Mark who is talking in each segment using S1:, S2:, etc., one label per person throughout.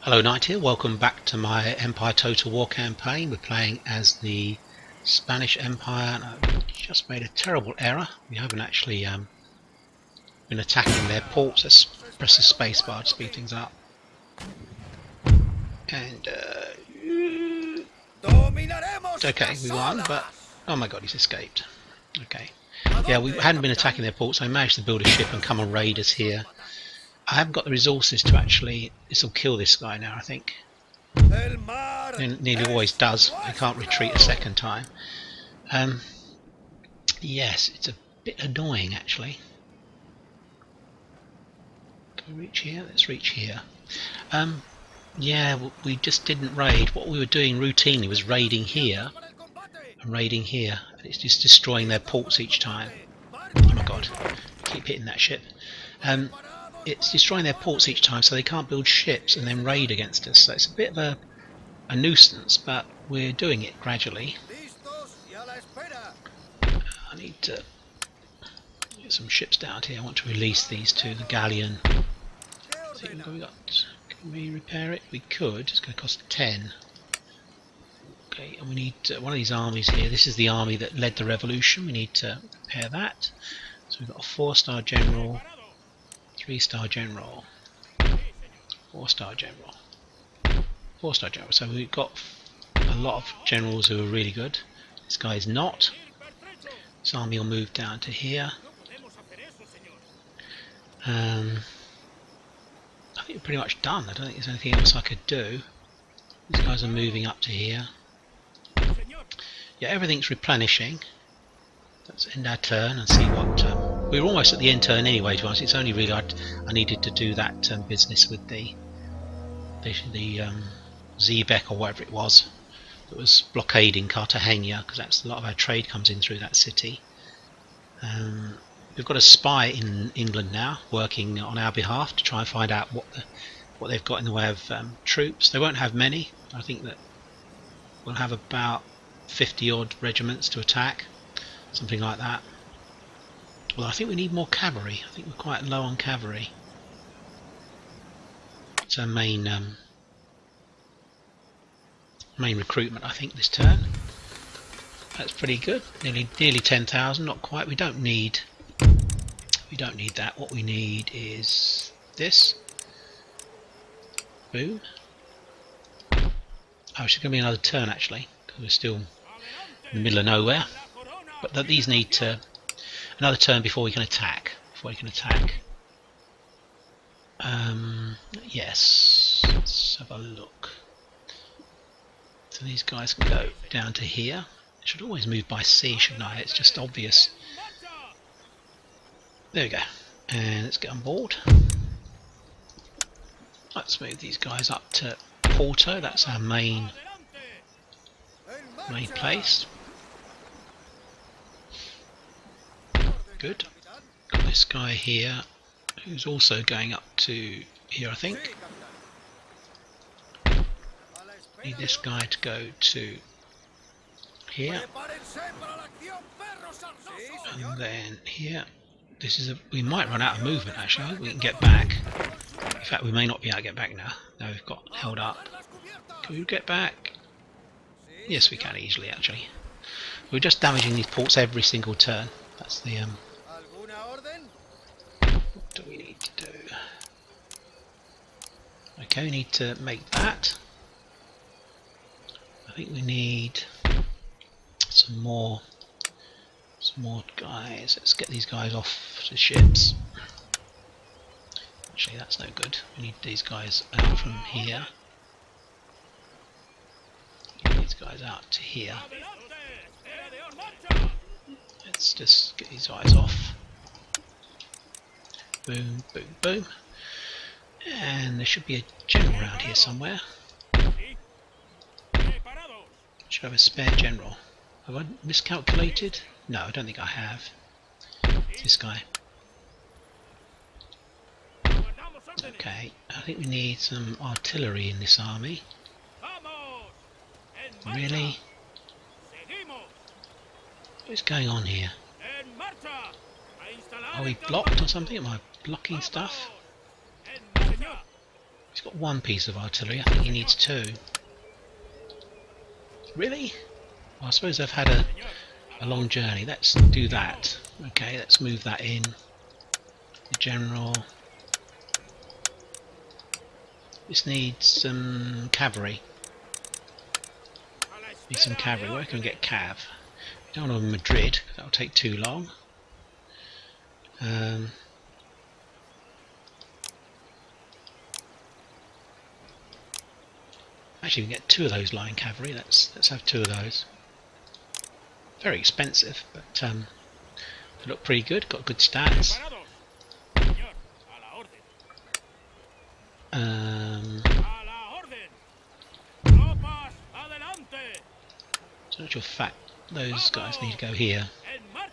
S1: Hello Knight here, welcome back to my Empire Total War campaign. We're playing as the Spanish Empire and I've just made a terrible error. We haven't actually been attacking their ports. Let's press the space bar to speed things up. And okay, we won, but oh my god, he's escaped. Okay. Yeah, we hadn't been attacking their ports, so I managed to build a ship and come and raid us here. I haven't got the resources to actually... This will kill this guy now, I think. It nearly always does. I can't retreat a second time. Yes, it's a bit annoying actually. Can we reach here? Let's reach here. Yeah, we just didn't raid. What we were doing routinely was raiding here and raiding here, and it's just destroying their ports each time. Oh my god, keep hitting that ship. It's destroying their ports each time, so they can't build ships and then raid against us. So it's a bit of a nuisance, but we're doing it gradually. I need to get some ships down here. I want to release these two, the galleon. See what we got. Can we repair it? We could. It's going to cost 10. Okay, and we need one of these armies here. This is the army that led the revolution. We need to repair that. So we've got a 4-star general, 3-star general, 4-star general, 4-star general. So we've got a lot of generals who are really good. This guy is not. This army will move down to here. I think we're pretty much done. I don't think there's anything else I could do. These guys are moving up to here. Yeah, everything's replenishing. Let's end our turn and see what... we were almost at the end turn anyway, to be honest. It's only really I needed to do that business with the Zebek or whatever it was that was blockading Cartagena, because that's a lot of our trade comes in through that city. We've got a spy in England now working on our behalf to try and find out what they've got in the way of troops. They won't have many. I think that we'll have about 50 odd regiments to attack, something like that. Well, I think we need more cavalry. I think we're quite low on cavalry. It's our main recruitment, I think, this turn. That's pretty good. Nearly 10,000. Not quite. We don't need that. What we need is this. Boom. Oh, it's going to be another turn actually, because we're still in the middle of nowhere. But these need to another turn before we can attack. Yes. Let's have a look. So these guys can go down to here. I should always move by sea, shouldn't I? It's just obvious. There we go. And let's get on board. Let's move these guys up to Porto. That's our main place. Good. Got this guy here who's also going up to here, I think. Need this guy to go to here. And then here. This is we might run out of movement actually. We can get back. In fact, we may not be able to get back now. Now we've got held up. Can we get back? Yes, we can easily actually. We're just damaging these ports every single turn. That's the what do we need to do? Okay, we need to make that. I think we need some more guys. Let's get these guys off the ships. Actually, that's no good. We need these guys out from here. Get these guys out to here. Let's just get these guys off. Boom, boom, boom. And there should be a general around here somewhere. Should have a spare general. Have I miscalculated? No, I don't think I have. This guy. Okay, I think we need some artillery in this army. Really? What's going on here? Are we blocked or something? Am I blocking stuff? He's got one piece of artillery. I think he needs two. Really? Well, I suppose they've had a long journey. Let's do that. Okay, let's move that in. The general. This needs some cavalry. Need some cavalry. Where can we get cav? We don't want to Madrid. That'll take too long. Actually, we can get two of those line cavalry. Let's have two of those. Very expensive, but they look pretty good. Got good stats. So actual fact, those guys need to go here.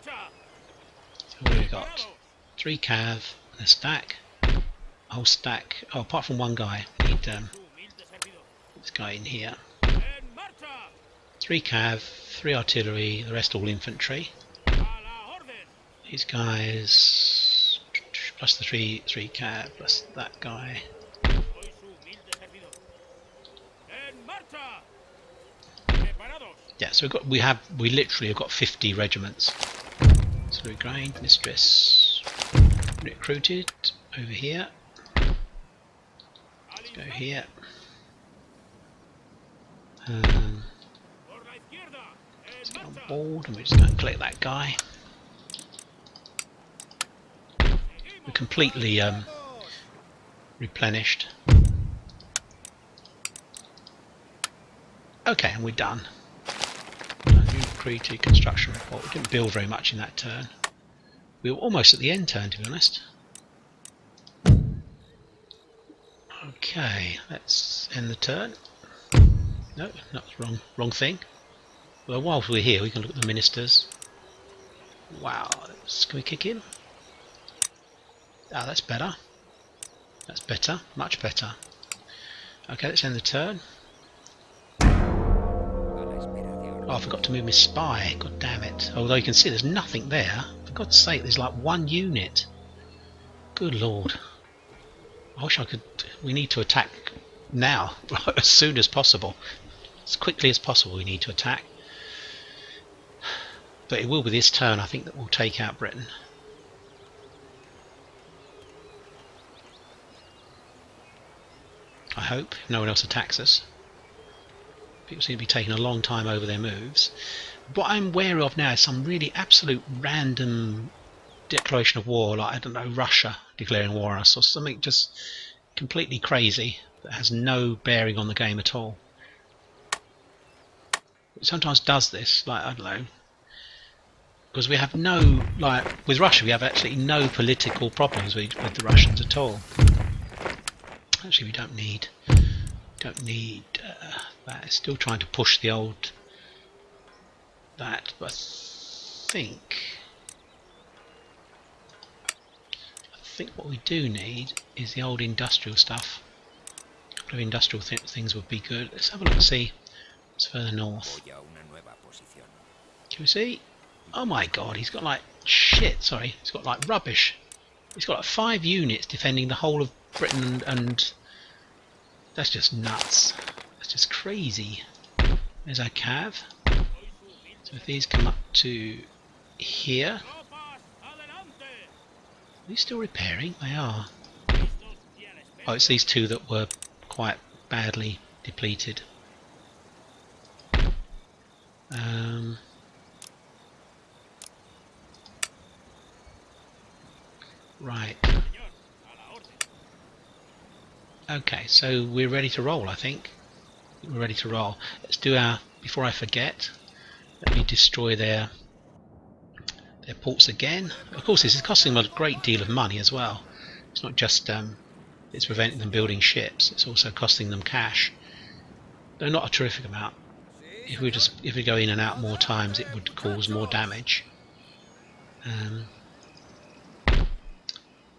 S1: So what have we got? 3 cav and a stack. A whole stack. Oh, apart from one guy. We need this guy in here. 3 cav, 3 artillery, the rest all infantry. These guys plus the 3 cav plus that guy. Yeah, so we literally have got 50 regiments. So we grind, mistress, recruited over here. Let's go here. Let's get on board and we're just going to collect that guy. We're completely replenished. Okay, and we're done. Recruited construction report. We didn't build very much in that turn. We were almost at the end turn, to be honest. Okay, let's end the turn. No, that's wrong thing. Well, whilst we're here, we can look at the ministers. Wow, can we kick him? Ah, that's better. That's better, much better. Okay, let's end the turn. Oh, I forgot to move my spy. God damn it. Although you can see there's nothing there. For God's sake, there's like 1 unit. Good lord. I wish I could... We need to attack now. As soon as possible. As quickly as possible we need to attack. But it will be this turn, I think, that will take out Britain. I hope, if no one else attacks us. People seem to be taking a long time over their moves. What I'm wary of now is some really absolute random declaration of war, like, I don't know, Russia declaring war on us, or something just completely crazy that has no bearing on the game at all. It sometimes does this, like, I don't know, because we have no, like, with Russia we have actually no political problems with the Russians at all. Actually, we don't need that. It's still trying to push the old that, but I think what we do need is the old industrial stuff. A couple of industrial things would be good. Let's have a look and see what's further north. Can we see? Oh my god, he's got like shit, sorry, he's got like rubbish. He's got like 5 units defending the whole of Britain, and that's just nuts. That's just crazy. There's our cav. So if these come up to here, are these still repairing? They are. Oh, it's these 2 that were quite badly depleted. Right. Okay, so we're ready to roll, I think. We're ready to roll. Let's do our, before I forget, let me destroy their ports again. Of course, this is costing them a great deal of money as well. It's not just it's preventing them building ships, it's also costing them cash. Though not a terrific amount. If we go in and out more times, it would cause more damage.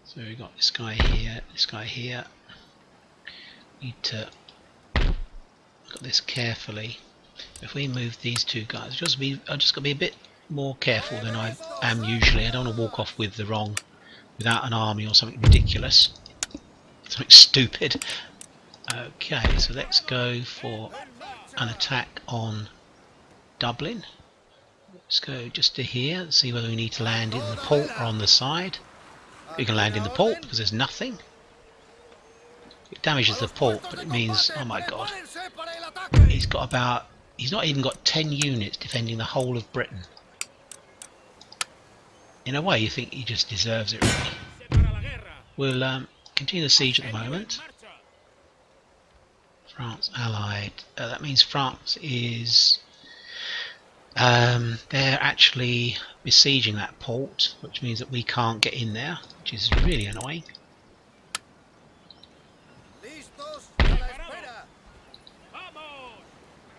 S1: So we've got this guy here, this guy here. Need to look at this carefully. If we move these 2 guys, I've just got to be a bit more careful than I am usually. I don't want to walk off with without an army or something ridiculous, something stupid. Okay, so let's go for an attack on Dublin. Let's go just to here and see whether we need to land in the port or on the side. We can land in the port because there's nothing. It damages the port, but it means, oh my god, he's not even got 10 units defending the whole of Britain. In a way, you think he just deserves it, really. We'll continue the siege at the moment. France allied. That means France is... they're actually besieging that port, which means that we can't get in there, which is really annoying.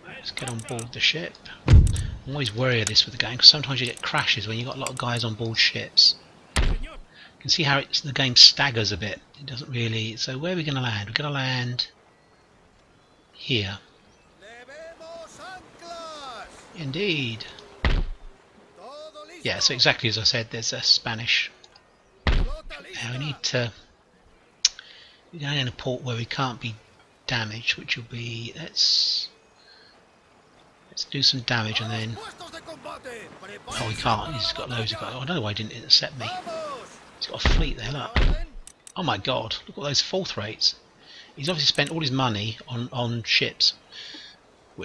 S1: Let's get on board the ship. I'm always worried of this with the game because sometimes you get crashes when you've got a lot of guys on board ships. You can see how the game staggers a bit. It doesn't really. So where are we going to land? We're going to land here. Indeed. Yeah, so exactly as I said, there's a Spanish. Now we need to. We're going in a port where we can't be damaged, which will be. Let's do some damage and then. Oh, we can't. He's got loads of guys. Oh, I don't know why he didn't intercept me. He's got a fleet there. Look. Oh my god! Look at those fourth rates. He's obviously spent all his money on ships,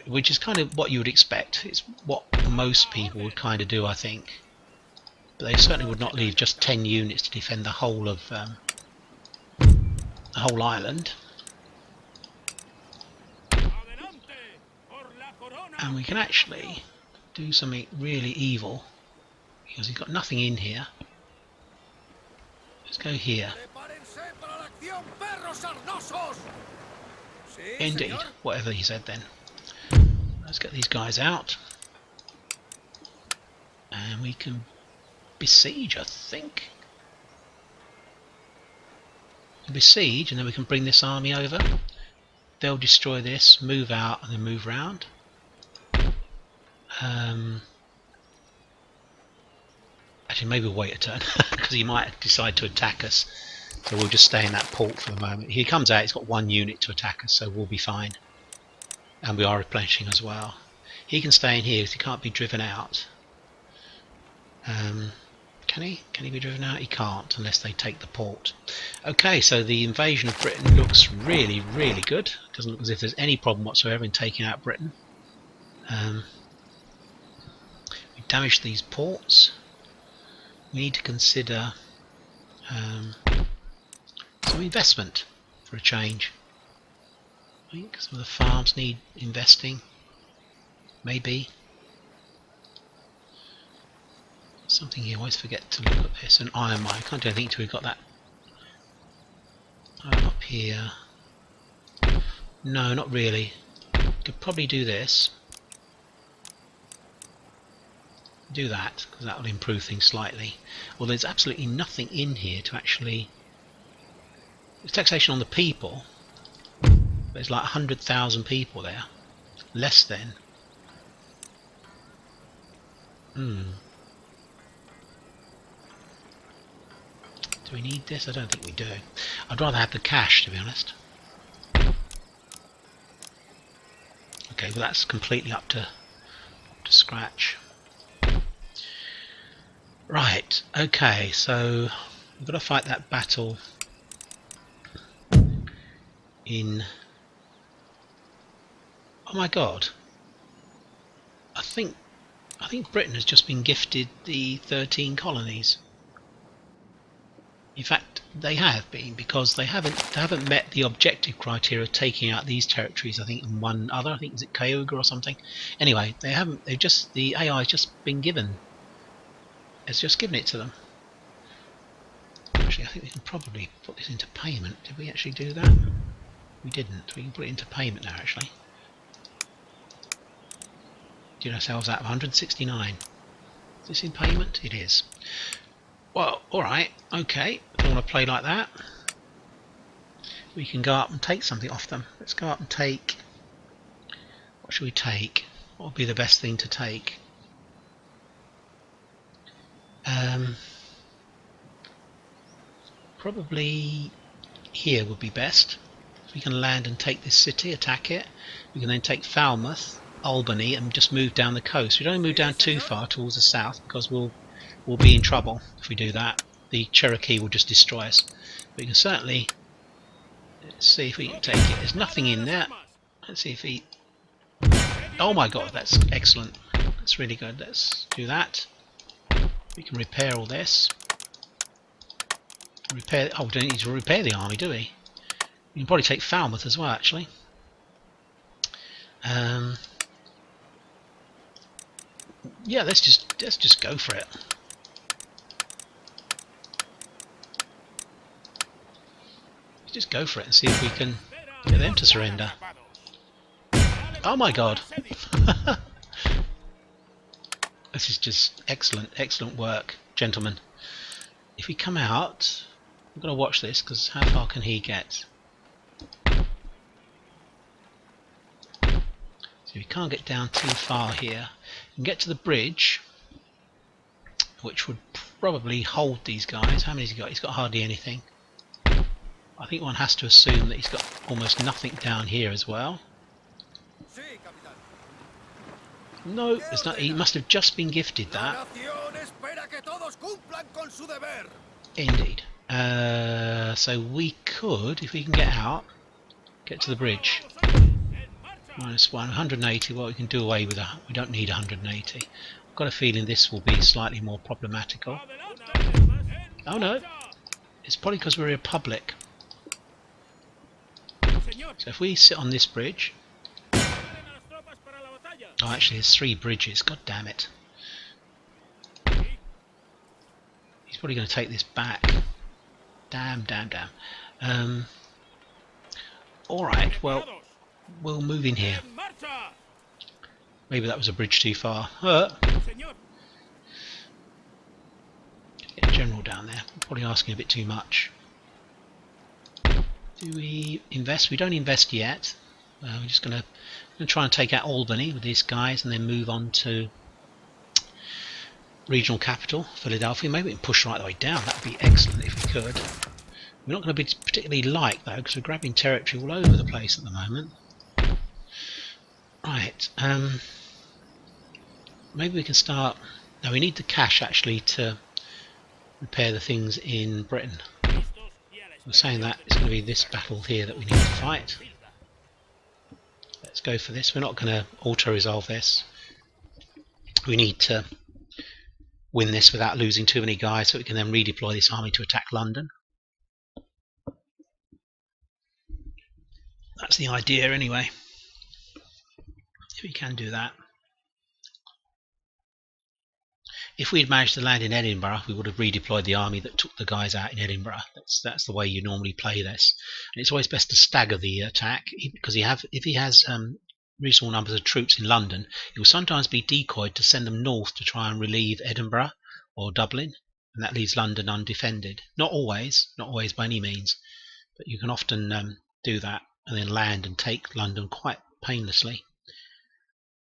S1: which is kind of what you would expect. It's what most people would kind of do, I think. But they certainly would not leave just 10 units to defend the whole of the whole island. And we can actually do something really evil because he's got nothing in here. Let's go here. Indeed, whatever he said then. Let's get these guys out. And we can besiege, I think. Besiege, and then we can bring this army over. They'll destroy this, move out, and then move round. Actually, maybe we'll wait a turn because he might decide to attack us. So we'll just stay in that port for the moment. He comes out, he's got 1 unit to attack us, so we'll be fine. And we are replenishing as well. He can stay in here because he can't be driven out. Can he? Can he be driven out? He can't unless they take the port. Okay, so the invasion of Britain looks really, really good. It doesn't look as if there's any problem whatsoever in taking out Britain. We damaged these ports. We need to consider some investment for a change. I think some of the farms need investing. Maybe. Something here, I always forget to look at this. An iron mine. I can't do anything until we've got that up here. No, not really. Could probably do this. Do that, because that will improve things slightly. Well, there's absolutely nothing in here to actually... There's taxation on the people. There's like 100,000 people there. Less than. Do we need this? I don't think we do. I'd rather have the cash, to be honest. Okay, well that's completely up to scratch. Right, okay, so we've got to fight that battle in... Oh my god. I think Britain has just been gifted the 13 colonies. In fact, they have been, because they haven't met the objective criteria of taking out these territories. I think and one other. I think is it Cayuga or something. Anyway, they haven't. They've just the AI has just been given. It's just given it to them. Actually, I think we can probably put this into payment. Did we actually do that? We didn't. We can put it into payment now. Actually, did ourselves out of 169. Is this in payment? It is. Well, alright, okay, if I want to play like that, we can go up and take something off them. Let's go up and take... What should we take? What would be the best thing to take? Probably here would be best. we can land and take this city, attack it, we can then take Falmouth, Albany, and just move down the coast. We don't move down too far towards the south because we'll be in trouble if we do that. The Cherokee will just destroy us. But we can certainly see if we can take it. There's nothing in there. Let's see if he... Oh my god, that's excellent. That's really good. Let's do that. We can repair all this. Repair... Oh, we don't need to repair the army, do we? We can probably take Falmouth as well, actually. Yeah, let's just go for it. Let's just go for it and see if we can get them to surrender. Oh my god! This is just excellent work, gentlemen. If we come out, I'm going to watch this because how far can he get? So we can't get down too far here. We can get to the bridge, which would probably hold these guys. How many has he got? He's got hardly anything. I think one has to assume that he's got almost nothing down here as well. No, it's not. He must have just been gifted that. Indeed. So we could, if we can get out, get to the bridge. -1, 180. Well, we can do away with that. We don't need 180. I've got a feeling this will be slightly more problematical. Oh no, it's probably because we're a republic. So if we sit on this bridge. Oh, actually, there's 3 bridges. God damn it. He's probably going to take this back. Damn. Alright, well, we'll move in here. Maybe that was a bridge too far. Get a general down there. I'm probably asking a bit too much. Do we invest? We don't invest yet. We're just going to try and take out Albany with these guys and then move on to regional capital, Philadelphia. Maybe we can push right the way down. That would be excellent if we could. We're not going to be particularly light though because we're grabbing territory all over the place at the moment. Right, maybe we can start... Now we need the cash actually to repair the things in Britain. I'm saying that it's going to be this battle here that we need to fight. Let's go for this. We're not going to auto-resolve this. We need to win this without losing too many guys so we can then redeploy this army to attack London. That's the idea anyway. If we can do that. If we had managed to land in Edinburgh, we would have redeployed the army that took the guys out in Edinburgh. That's the way you normally play this. And it's always best to stagger the attack because if he has reasonable numbers of troops in London, he will sometimes be decoyed to send them north to try and relieve Edinburgh or Dublin, and that leaves London undefended. Not always by any means, but you can often do that and then land and take London quite painlessly,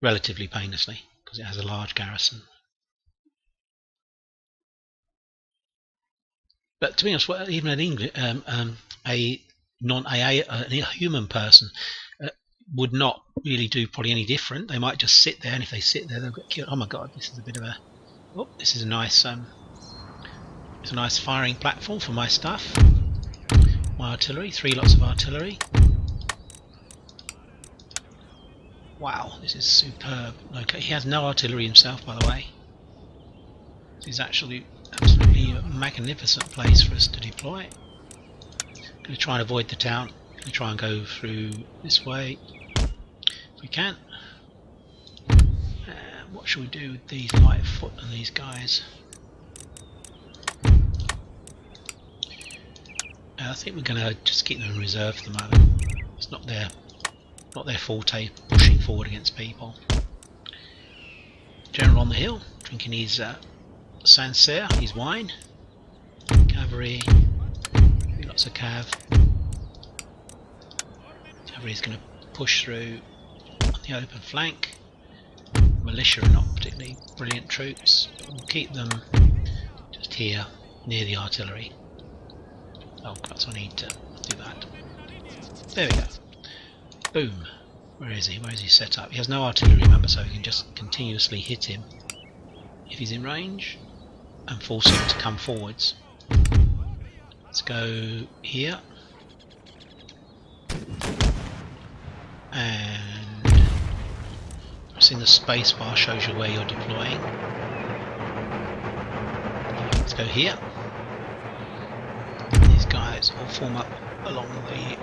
S1: relatively painlessly, because it has a large garrison. But to be honest, even an English, a human person would not really do probably any different. They might just sit there, and if they sit there, they'll get killed. Oh my god, this is a bit of a... Oh, this is a nice, it's a nice firing platform for my stuff. My artillery, 3 lots of artillery. Wow, this is superb. Okay, he has no artillery himself, by the way. This is actually absolutely a magnificent place for us to deploy. I'm going to try and avoid the town. I'm going to try and go through this way if we can. What should we do with these light foot and these guys? I think we're going to just keep them in reserve for the moment. It's not their forte pushing forward against people. General on the hill, drinking his Sancerre, his wine. Cavalry, lots of cav. Cavalry is going to push through on the open flank. Militia are not particularly brilliant troops, but we'll keep them just here near the artillery. Oh, God, so I need to do that. There we go. Boom. Where is he? Where is he set up? He has no artillery, remember, so we can just continuously hit him if he's in range and force him to come forwards. Let's go here. And pressing the space bar shows you where you're deploying. Let's go here. These guys all form up along the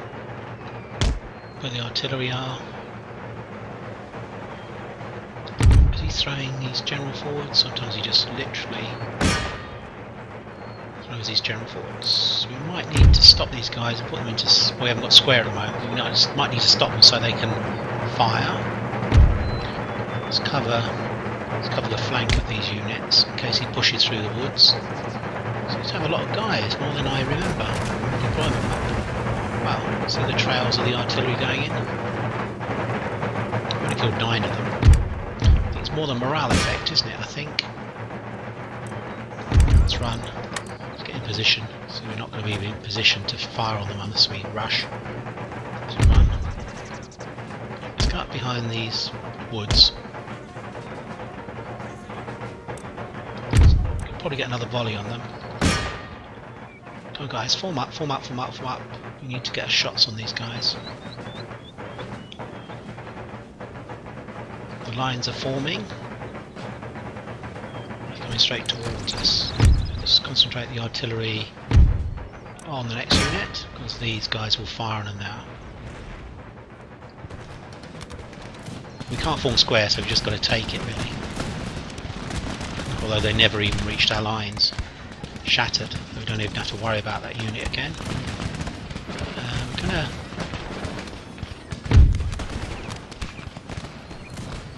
S1: where the artillery are. Is he throwing his general forwards? Sometimes he just literally throws his general forwards. We might need to stop these guys and put them into... Well, we haven't got square at the moment. We might need to stop them so they can fire. Let's cover the flank of these units in case he pushes through the woods. Seems to have a lot of guys, more than I remember. Deployment map. Wow, see the trails of the artillery going in. I've only killed 9 of them. I think it's more the morale effect, isn't it? I think. Let's run. Let's get in position. So we're not going to be in position to fire on them unless we rush. Let's run. Let's go up behind these woods. Could probably get another volley on them. Come on guys, form up, form up, form up, form up. We need to get shots on these guys. The lines are forming. They're coming straight towards us. Let's concentrate the artillery on the next unit, because these guys will fire on them now. We can't form square, so we've just got to take it really. Although they never even reached our lines. Shattered. We don't even have to worry about that unit again.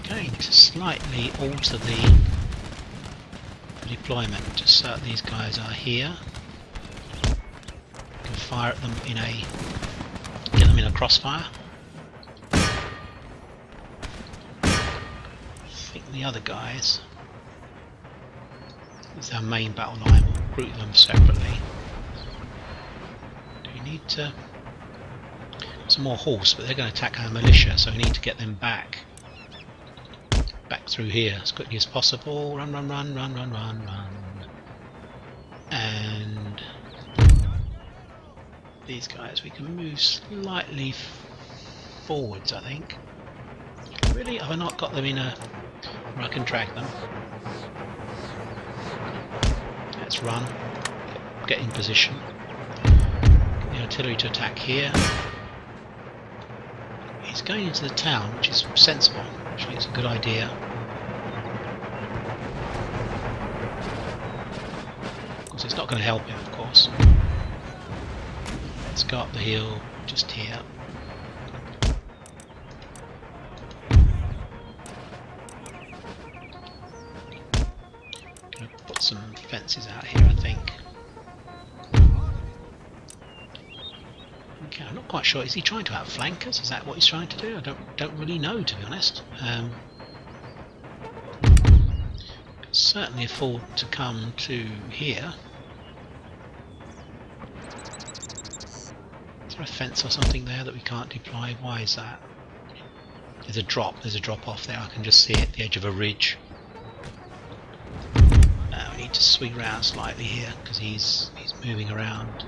S1: We're going to slightly alter the deployment, just so that these guys are here. We can fire at them in a... get them in a crossfire. I think the other guys... it's our main battle line. We'll group them separately. Do we need to... some more horse, but they're going to attack our militia, so we need to get them back through here as quickly as possible. Run, run, run, run, run, run, run. And these guys, we can move slightly forwards, I think. Really? Have I not got them in a... where I can drag them? Let's run. Get in position. Get the artillery to attack here. He's going into the town, which is sensible. Actually, it's a good idea. Of course, it's not going to help him, of course. Let's go up the hill, just here. Going to put some fences out here, I think. Okay, I'm not quite sure. Is he trying to outflank us? Is that what he's trying to do? I don't really know, to be honest. Can certainly afford to come to here. Is there a fence or something there that we can't deploy? Why is that? There's a drop off there. I can just see it at the edge of a ridge. We need to swing around slightly here because he's moving around.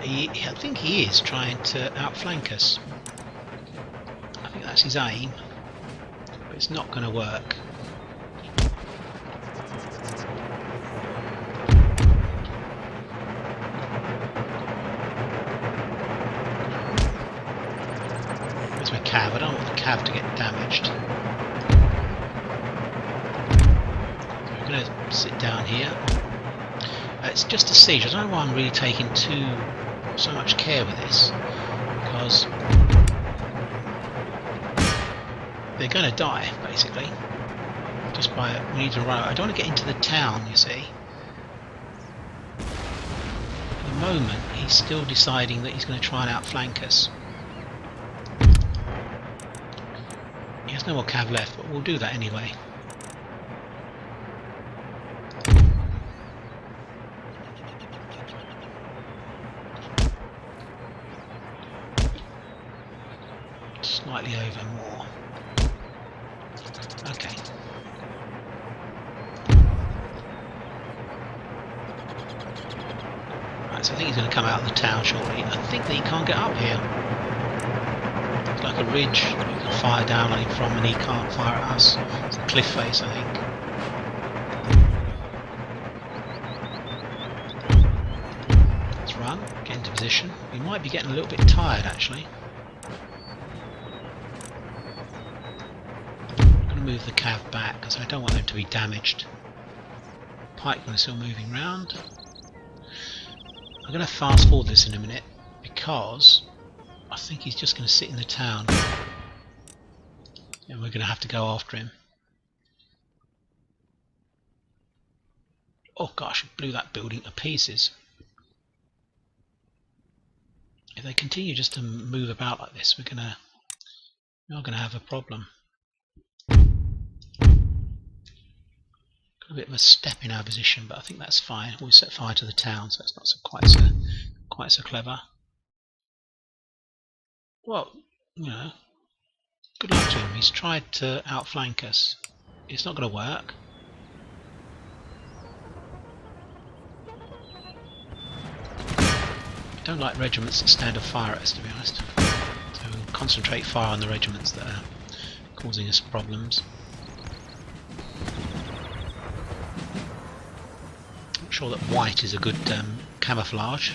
S1: I think he is trying to outflank us. I think that's his aim, but it's not going to work. Where's my cav? I don't want the cav to get damaged. So we're going to sit down here. It's just a siege. I don't know why I'm really taking so much care with this, because they're going to die basically. Just by we need to run. I don't want to get into the town. You see, at the moment he's still deciding that he's going to try and outflank us. He has no more cav left, but we'll do that anyway. Slightly over more. Okay. Right, so I think he's going to come out of the town shortly. I think that he can't get up here. It's like a ridge that we can fire down on him from, and he can't fire at us. It's a cliff face, I think. Let's run, get into position. We might be getting a little bit tired, actually. I'm going to move the cav back because I don't want them to be damaged. Pikemen are still moving round. I'm going to fast forward this in a minute because I think he's just going to sit in the town and we're going to have to go after him. Oh gosh, I blew that building to pieces. If they continue just to move about like this, we're not going to have a problem. Got a bit of a step in our position, but I think that's fine. We'll set fire to the town, so it's not quite so clever. Well, you know, good luck to him. He's tried to outflank us. It's not going to work. I don't like regiments that stand and fire at us, to be honest. So we'll concentrate fire on the regiments that are causing us problems. I'm sure that white is a good camouflage.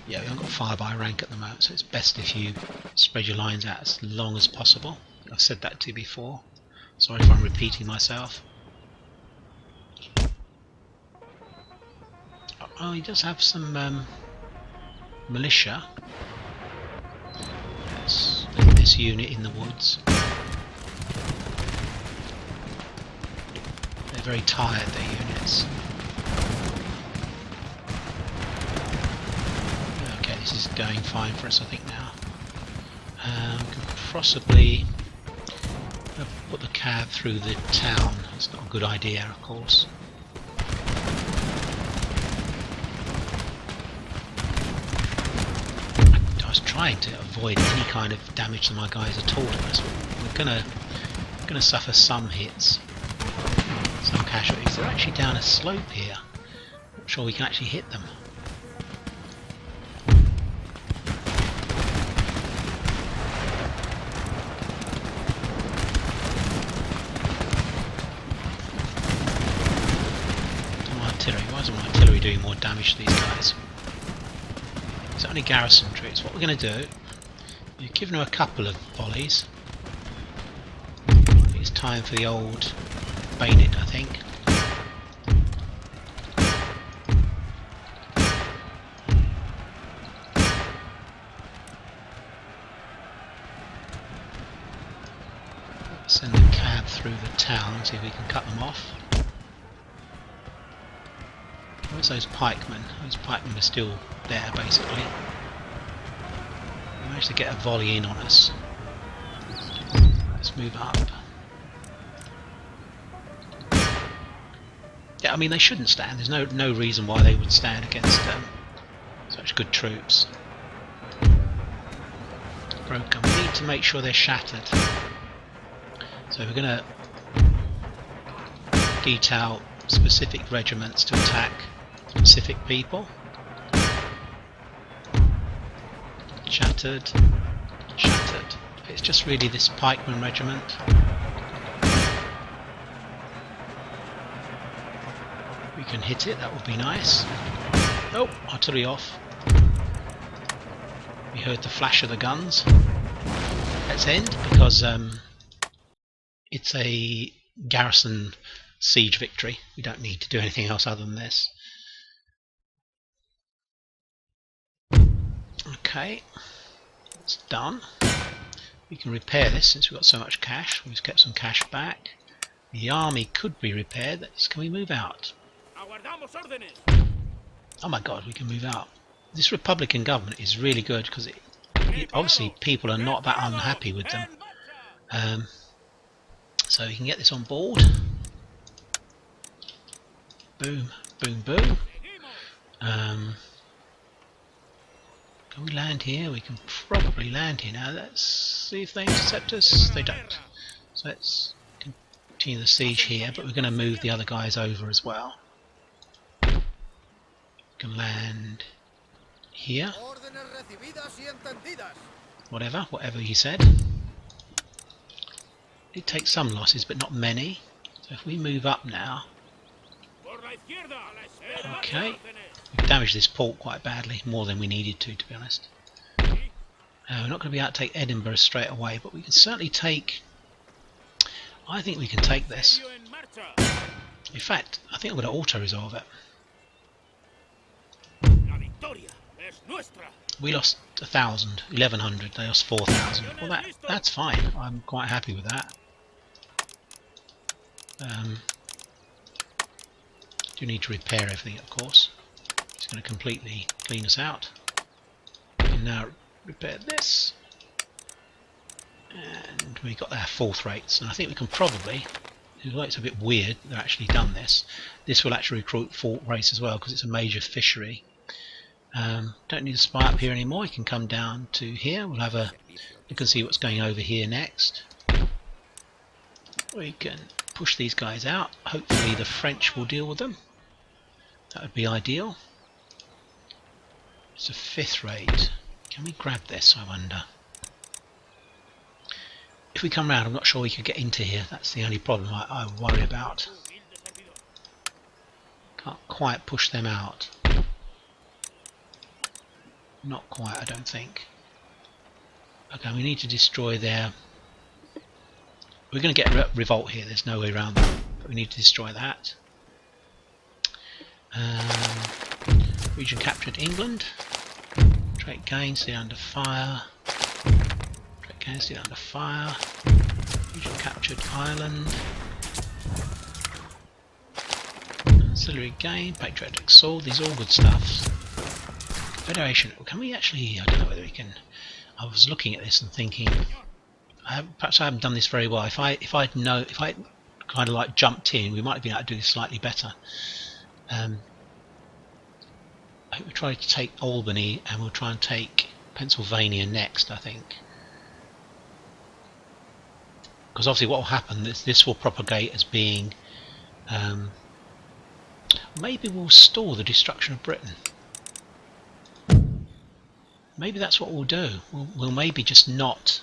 S1: Yeah, we haven't got fire by rank at the moment, so it's best if you spread your lines out as long as possible. I've said that to you before. Sorry if I'm repeating myself. Oh, he does have some militia. Let's leave this unit in the woods. They're very tired, their units. Okay, this is going fine for us, I think, now. We can possibly put the cab through the town. It's not a good idea, of course. I was trying to avoid any kind of damage to my guys at all. We're gonna suffer some hits, some casualties. They're actually down a slope here. Not sure we can actually hit them. Why isn't my artillery doing more damage to these guys? It's only garrison troops. What we're going to do, we've given them a couple of volleys. I think it's time for the old bayonet, I think. Send the cab through the town, see if we can cut them off. Where's those pikemen? Those pikemen are still there, basically. We managed to get a volley in on us. Let's move up. Yeah, I mean, they shouldn't stand. There's no reason why they would stand against such good troops. Broken. We need to make sure they're shattered. So we're going to detail specific regiments to attack specific people. Shattered, shattered. It's just really this pikeman regiment. We can hit it, that would be nice. Oh, artillery off. We heard the flash of the guns. Let's end because it's a garrison siege victory. We don't need to do anything else other than this. Okay, it's done. We can repair this since we've got so much cash. We've kept some cash back. The army could be repaired. Can we move out? Oh my god, we can move out. This Republican government is really good because obviously people are not that unhappy with them. So we can get this on board. Boom, boom, boom. Can we land here? We can probably land here now. Let's see if they intercept us. They don't. So let's continue the siege here, but we're going to move the other guys over as well. We can land here. Whatever he said. It takes some losses, but not many. So if we move up now. Okay. We've damaged this port quite badly, more than we needed to be honest. We're not going to be able to take Edinburgh straight away, but we can certainly take... I think we can take this. In fact, I think I'm going to auto-resolve it. We lost 1,000, 1,100, they lost 4,000. Well, that's fine. I'm quite happy with that. Do need to repair everything, of course. It's going to completely clean us out. We can now repair this. And we got our fourth rates, and I think we can probably, although it's a bit weird they've actually done this, this will actually recruit fourth race as well because it's a major fishery. Don't need to spy up here anymore. You can come down to here. We'll have a look and see what's going over here next. We can push these guys out. Hopefully the French will deal with them. That would be ideal. It's a fifth rate. Can we grab this, I wonder? If we come round, I'm not sure we could get into here. That's the only problem I worry about. Can't quite push them out. Not quite, I don't think. Okay, we need to destroy their... We're going to get a revolt here, there's no way around that. But we need to destroy that. Region captured England. Trait gains, still under fire. Trait gains, still under fire. Region captured Ireland. Ancillary gain, patriotic sword, these are all good stuff. Federation, can we actually, I don't know whether we can, I was looking at this and thinking, perhaps I haven't done this very well. If I kind of like jumped in, we might have been able to do this slightly better. I think we'll try to take Albany and we'll try and take Pennsylvania next, I think. Because obviously what will happen is this will propagate as being, maybe we'll stall the destruction of Britain. Maybe that's what we'll do. We'll maybe just not...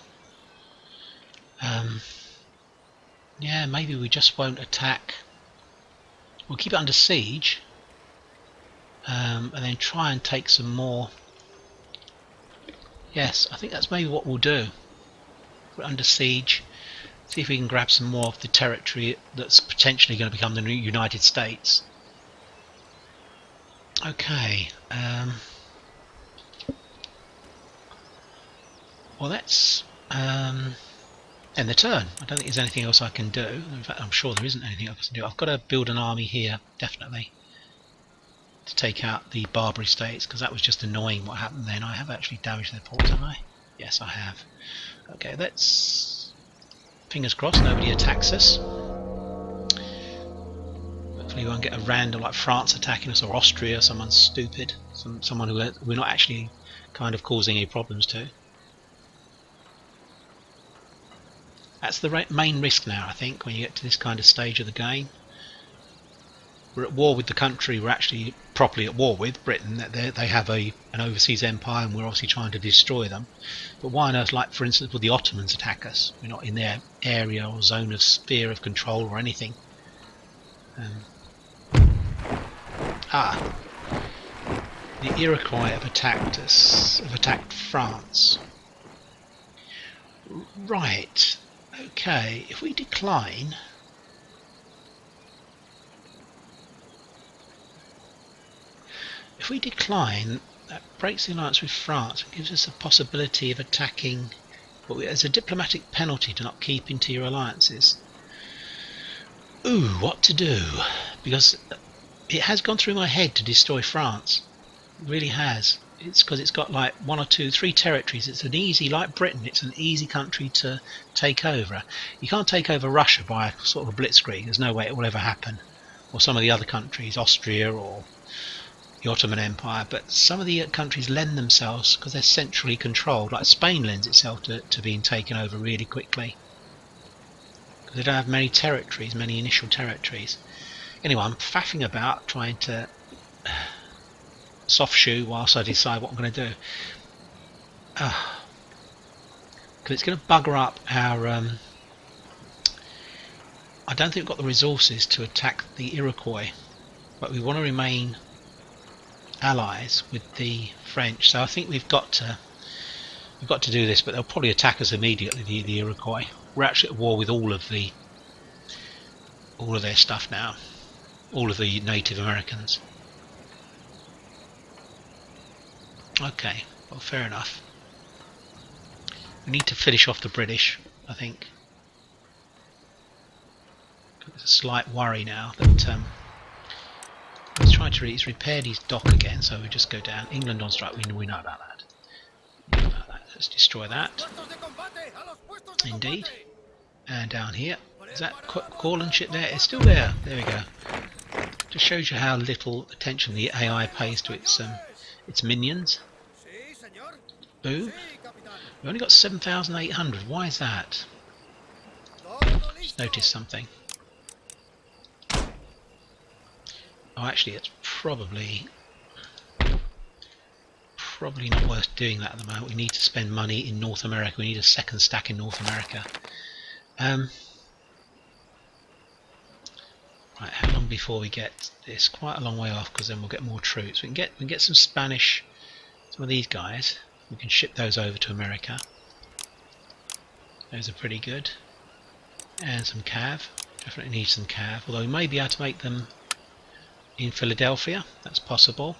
S1: yeah, maybe we just won't attack. We'll keep it under siege. And then try and take some more... Yes, I think that's maybe what we'll do. Put it under siege. See if we can grab some more of the territory that's potentially going to become the new United States. Okay. Well, that's end the turn. I don't think there's anything else I can do. In fact, I'm sure there isn't anything else I can do. I've got to build an army here, definitely, to take out the Barbary states, because that was just annoying what happened then. I have actually damaged their ports, haven't I? Yes, I have. Okay, let's... Fingers crossed nobody attacks us. Hopefully we won't get a random, like France attacking us, or Austria, someone stupid. Someone who we're not actually kind of causing any problems to. That's the main risk now, I think, when you get to this kind of stage of the game. We're at war with the country we're actually properly at war with, Britain. They have an overseas empire and we're obviously trying to destroy them. But why on earth, like for instance, would the Ottomans attack us? We're not in their area or zone of sphere of control or anything. The Iroquois have attacked us, have attacked France. Right. Okay, if we decline, that breaks the alliance with France and gives us a possibility of attacking, but there's a diplomatic penalty to not keep into your alliances. Ooh, what to do? Because it has gone through my head to destroy France. It really has. It's because it's got like 1 or 2, 3 territories. It's an easy, like Britain, it's an easy country to take over. You can't take over Russia by sort of a blitzkrieg. There's no way it will ever happen. or some of the other countries, Austria or the Ottoman Empire, but some of the countries lend themselves, because they're centrally controlled, like Spain lends itself to being taken over really quickly, because they don't have many territories, many initial territories. Anyway, I'm faffing about trying to soft shoe whilst I decide what I'm going to do. Because it's going to bugger up our... I don't think we've got the resources to attack the Iroquois, but we want to remain allies with the French, so I think we've got to do this, but they'll probably attack us immediately, the Iroquois. We're actually at war with all of their stuff now, all of the Native Americans. Okay, well, fair enough. We need to finish off the British, I think. There's a slight worry now that he's trying to repair his dock again, so we just go down. England on strike, we know about that. Let's destroy that. Indeed. And down here, is that Corlin ship there? It's still there. There we go. Just shows you how little attention the AI pays to its minions. Boom. We only got 7,800. Why is that? Just noticed something. Oh, actually, it's probably not worth doing that at the moment. We need to spend money in North America. We need a second stack in North America. Right, how long before we get this? Quite a long way off, because then we'll get more troops. We can get some Spanish, some of these guys. We can ship those over to America. Those are pretty good. And some cav. Definitely need some cav. Although we may be able to make them in Philadelphia. That's possible.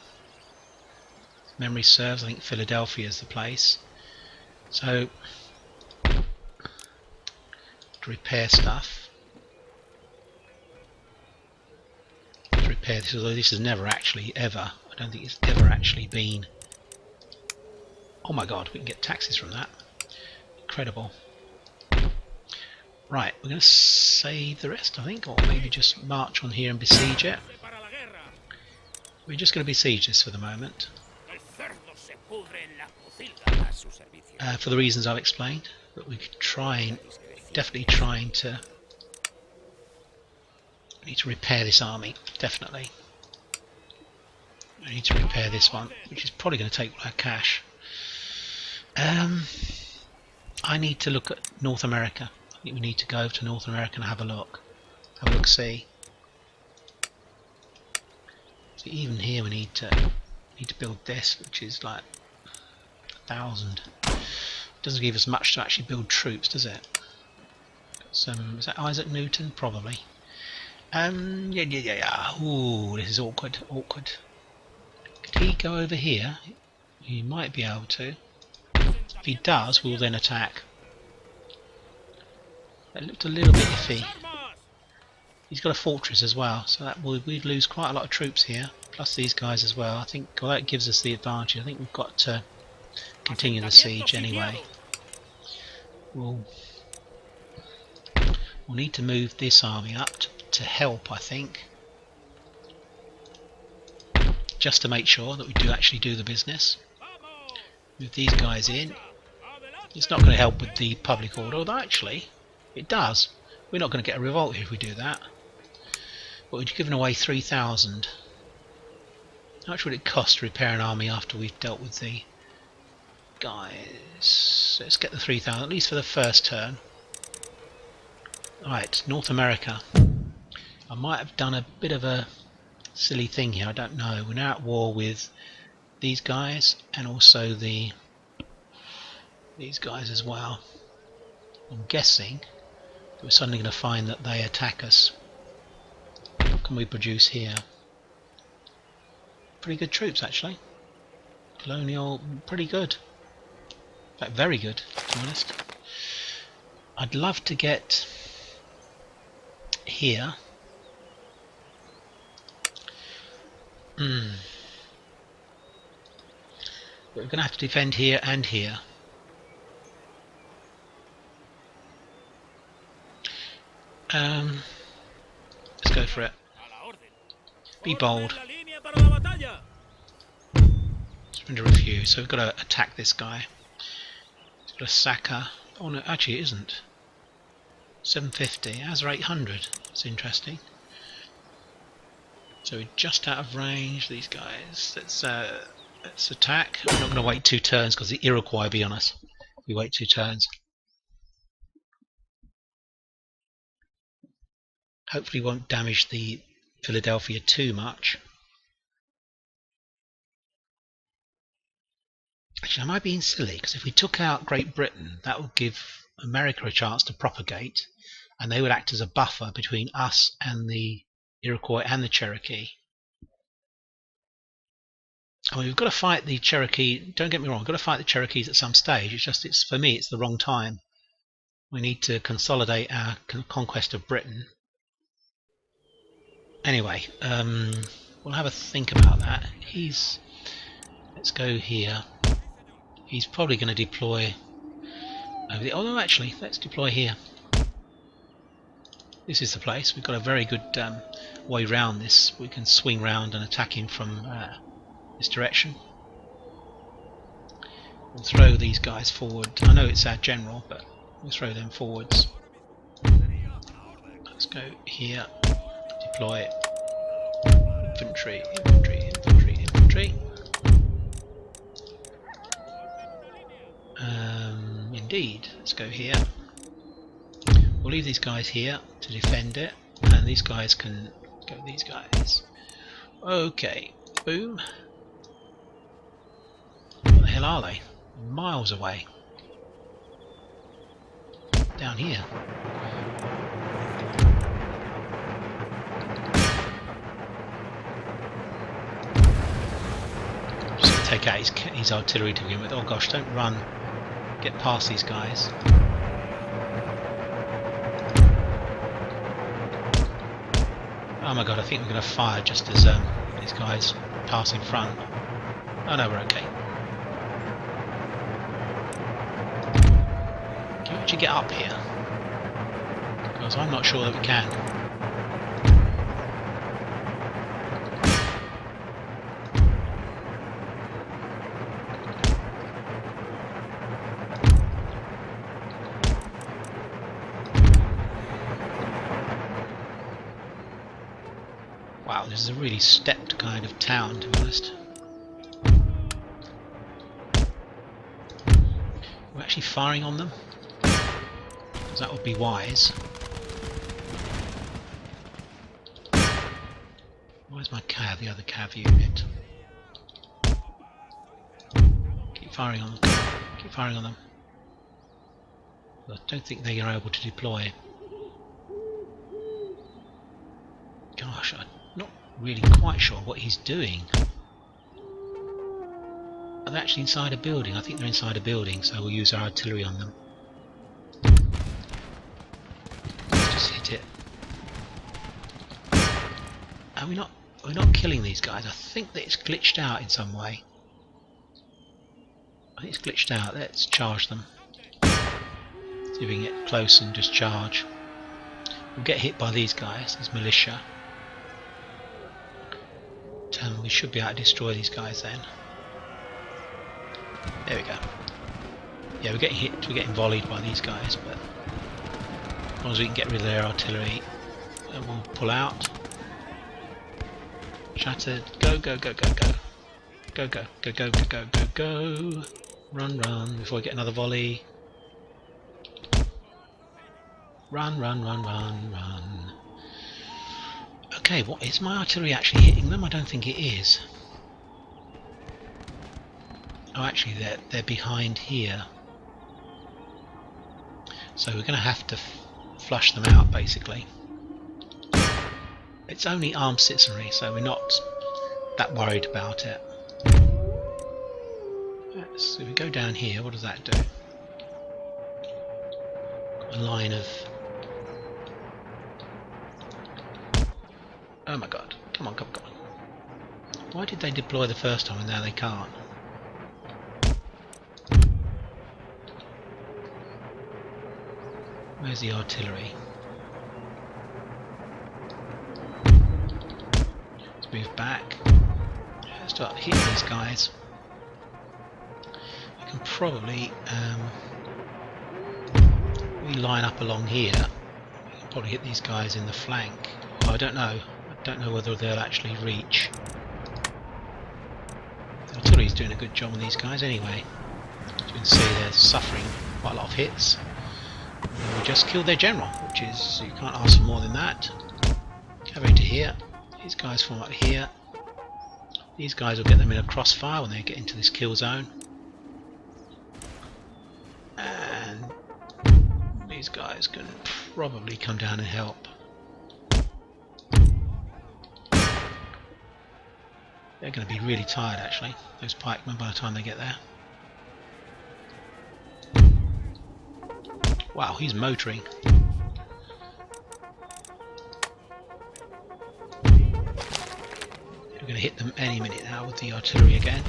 S1: If memory serves, I think Philadelphia is the place. So, to repair stuff. To repair this, although this has never actually ever, I don't think it's ever actually been. Oh my god, we can get taxes from that. Incredible. Right, we're going to save the rest, I think, or maybe just march on here and besiege it. We're just going to besiege this for the moment. For the reasons I've explained, but we could definitely trying to. We need to repair this army, definitely. We need to repair this one, which is probably going to take all our cash. I need to look at North America. I think we need to go over to North America and have a look. See. So even here we need to build this, which is like 1,000. Doesn't give us much to actually build troops, does it? Is that Isaac Newton? Probably. Yeah. Ooh, this is awkward. Could he go over here? He might be able to. If he does, we'll then attack. That looked a little bit iffy. He's got a fortress as well, so that we'd lose quite a lot of troops here, plus these guys as well. I think that gives us the advantage. I think we've got to continue the siege anyway. We'll need to move this army up to help, I think, just to make sure that we do actually do the business. Move these guys in. It's not going to help with the public order, although actually it does. We're not going to get a revolt here if we do that. But we've given away 3,000. How much would it cost to repair an army after we've dealt with the guys? Let's get the 3,000, at least for the first turn. Right, North America. I might have done a bit of a silly thing here, I don't know. We're now at war with these guys and also these guys as well. I'm guessing that we're suddenly going to find that they attack us. What can we produce here? Pretty good troops actually. Colonial, pretty good. In fact, very good, to be honest. I'd love to get here. But we're going to have to defend here and here. Let's go for it. Be bold. Surrender refuse. So we've got to attack this guy. He's got a sacker. Oh no, actually it isn't. 750. As are 800. It's interesting. So we're just out of range. These guys. Let's attack. We're not going to wait 2 turns because the Iroquois will be on us. We wait 2 turns. Hopefully won't damage the Philadelphia too much. Actually, am I being silly? Because if we took out Great Britain, that would give America a chance to propagate, and they would act as a buffer between us and the Iroquois and the Cherokee. I mean, we've got to fight the Cherokee. Don't get me wrong, we've got to fight the Cherokees at some stage. It's just, for me, it's the wrong time. We need to consolidate our conquest of Britain. Anyway, we'll have a think about that. Let's go here. He's probably going to deploy over the. Oh no, actually, let's deploy here. This is the place. We've got a very good way round this. We can swing round and attack him from this direction. We'll throw these guys forward. I know it's our general, but we'll throw them forwards. Let's go here. Deploy. Infantry, infantry, infantry, infantry. Indeed. Let's go here. We'll leave these guys here to defend it, and these guys can go with these guys. Okay, boom. What the hell are they? Miles away. Down here. Just take out his artillery to begin with. Oh gosh, don't run. Get past these guys. Oh my god, I think we're going to fire just as these guys pass in front. Oh no, we're okay. Can you actually get up here? Because I'm not sure that we can. Wow, this is a really stepped kind of town, to be honest. We're actually firing on them, because that would be wise. Where's my cav, the other cav unit? Keep firing on them. Keep firing on them. I don't think they are able to deploy. Gosh, I'm not really quite sure what he's doing. Are they actually inside a building? I think they're inside a building, so we'll use our artillery on them. Just hit it. And we're not killing these guys. I think that it's glitched out in some way. I think it's glitched out. Let's charge them. See if we can get close and just charge. We'll get hit by these guys, these militia. We should be able to destroy these guys then. There we go. Yeah, we're getting hit, we're getting volleyed by these guys, but as long as we can get rid of their artillery, we'll pull out. Shattered. Go, go, go, go, go. Go, go, go, go, go, go, go, go. Run, run, before we get another volley. Run, run, run, run, run. Okay, what is my artillery actually hitting them? I don't think it is. Oh, actually, they're behind here. So we're going to have to flush them out, basically. It's only armed citizenry, so we're not that worried about it. So if we go down here, what does that do? A line of... Oh my god, come on, come on, come on. Why did they deploy the first time and now they can't? Where's the artillery? It's move back. Start hitting these guys. We can probably we line up along here. We can probably hit these guys in the flank. Well, I don't know. I don't know whether they'll actually reach. The artillery's doing a good job on these guys anyway. As you can see, they're suffering quite a lot of hits. And we just killed their general, which is, you can't ask for more than that. Cavalry to here. These guys form up here. These guys will get them in a crossfire when they get into this kill zone. And these guys can probably come down and help. They're going to be really tired actually, those pikemen, by the time they get there. Wow, he's motoring. We're going to hit them any minute now with the artillery again.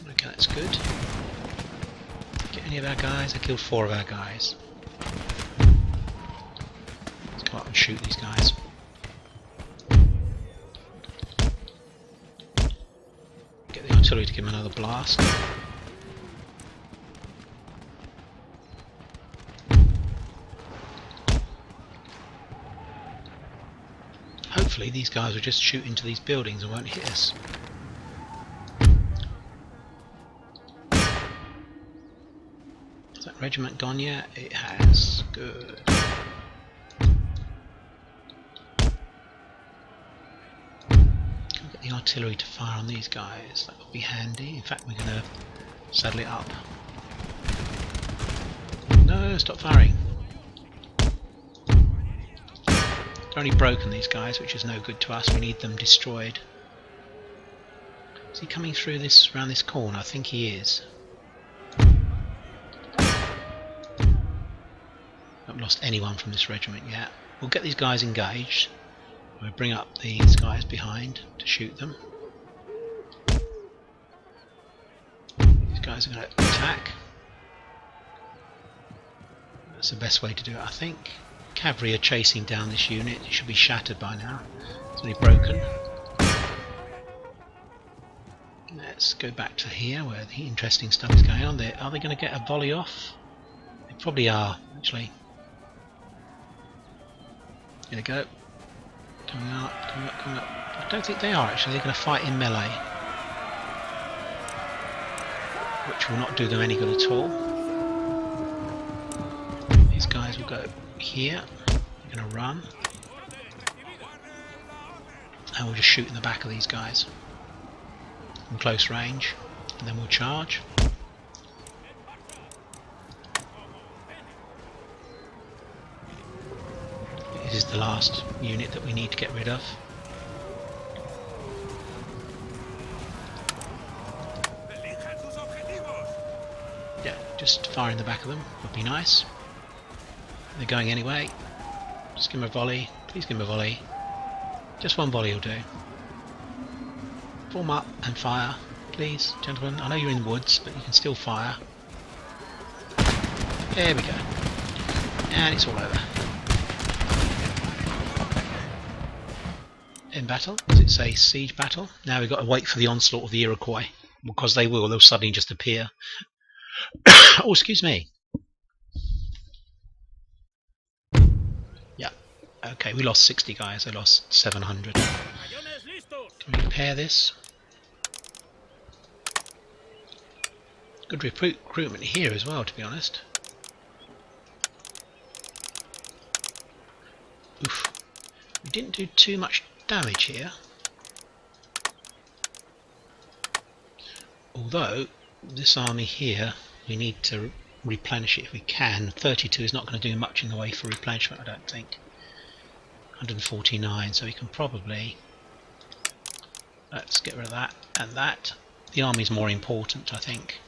S1: Okay, that's good. Get any of our guys? I killed 4 of our guys. Let's go up and shoot these guys. Get the artillery to give them another blast. Hopefully these guys will just shoot into these buildings and won't hit us. Has that regiment gone yet? It has. Good. Get the artillery to fire on these guys. That would be handy. In fact, we're going to saddle it up. No, stop firing. They're only broken, these guys, which is no good to us. We need them destroyed. Is he coming through this, around this corner? I think he is. Not lost anyone from this regiment yet. We'll get these guys engaged. We'll bring up these guys behind to shoot them. These guys are going to attack. That's the best way to do it, I think. Cavalry are chasing down this unit. It should be shattered by now. It's only broken. Let's go back to here where the interesting stuff is going on. Are they going to get a volley off? They probably are, actually. Here they go. Coming up, coming up, coming up. I don't think they are actually. They're going to fight in melee, which will not do them any good at all. These guys will go here. They're going to run, and we'll just shoot in the back of these guys from close range, and then we'll charge. This is the last unit that we need to get rid of. Yeah, just fire in the back of them would be nice. They're going anyway. Just give them a volley. Please give them a volley. Just one volley will do. Form up and fire, please, gentlemen. I know you're in the woods, but you can still fire. There we go. And it's all over. In battle? Does it say siege battle? Now we've got to wait for the onslaught of the Iroquois, because they will. They'll suddenly just appear. Oh, excuse me. Yeah. Okay, we lost 60 guys. They lost 700. Can we repair this? Good recruitment here as well, to be honest. Oof. We didn't do too much damage here. Although, this army here, we need to replenish it if we can. 32 is not going to do much in the way for replenishment, I don't think. 149, so we can probably... Let's get rid of that and that. The army's more important, I think.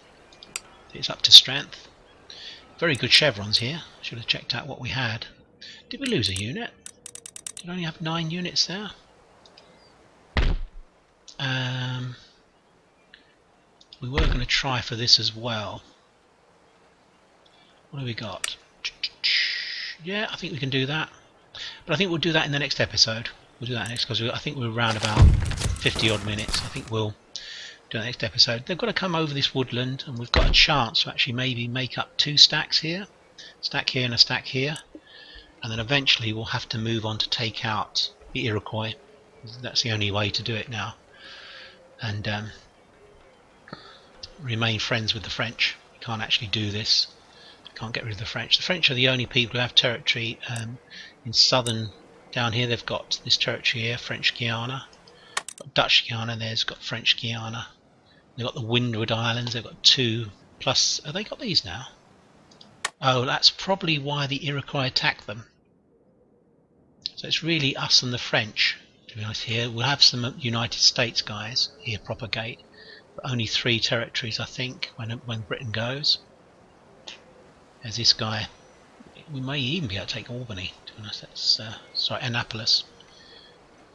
S1: It's up to strength. Very good chevrons here. Should have checked out what we had. Did we lose a unit? Did we only have 9 units there? We were going to try for this as well. What have we got? Yeah, I think we can do that. But I think we'll do that in the next episode. We'll do that next because I think we're around about 50 odd minutes. I think we'll do the next episode. They've got to come over this woodland, and we've got a chance to actually maybe make up 2 stacks here. Stack here and a stack here. And then eventually we'll have to move on to take out the Iroquois. That's the only way to do it now. And remain friends with the French. We can't actually do this. Can't get rid of the French. The French are the only people who have territory in southern. Down here they've got this territory here, French Guiana. Got Dutch Guiana. There's got French Guiana. They've got the Windward Islands. They've got 2 plus. Have they got these now? Oh, that's probably why the Iroquois attacked them. So it's really us and the French, to be honest. Here we'll have some United States guys here propagate, but only 3 territories, I think, when Britain goes. There's this guy. We may even be able to take Albany, to be honest. That's sorry, Annapolis.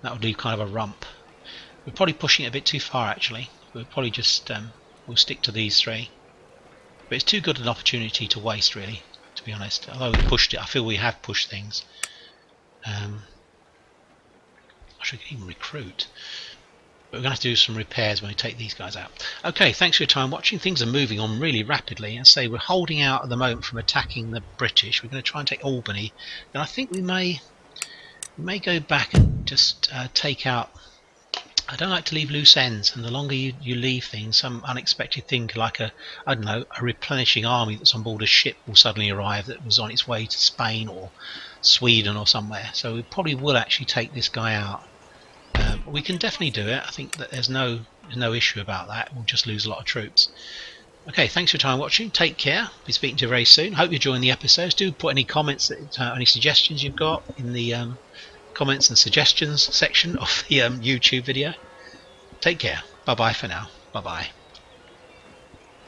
S1: That would leave kind of a rump. We're probably pushing it a bit too far, actually. We'll probably just we'll stick to these 3. But it's too good an opportunity to waste, really, to be honest. Although we pushed it, I feel we have pushed things. I should even recruit. But we're going to have to do some repairs when we take these guys out. Okay, thanks for your time watching. Things are moving on really rapidly. As I say, we're holding out at the moment from attacking the British. We're going to try and take Albany. Then I think we may go back and just take out. I don't like to leave loose ends, and the longer you leave things, some unexpected thing like a replenishing army that's on board a ship will suddenly arrive that was on its way to Spain or Sweden or somewhere. So we probably will actually take this guy out. We can definitely do it. I think that there's no issue about that. We'll just lose a lot of troops. Okay, thanks for your time watching. Take care. Be speaking to you very soon. Hope you're enjoying the episodes. Do put any comments, any suggestions you've got in the comments and suggestions section of the YouTube video. Take care. Bye bye for now. Bye bye.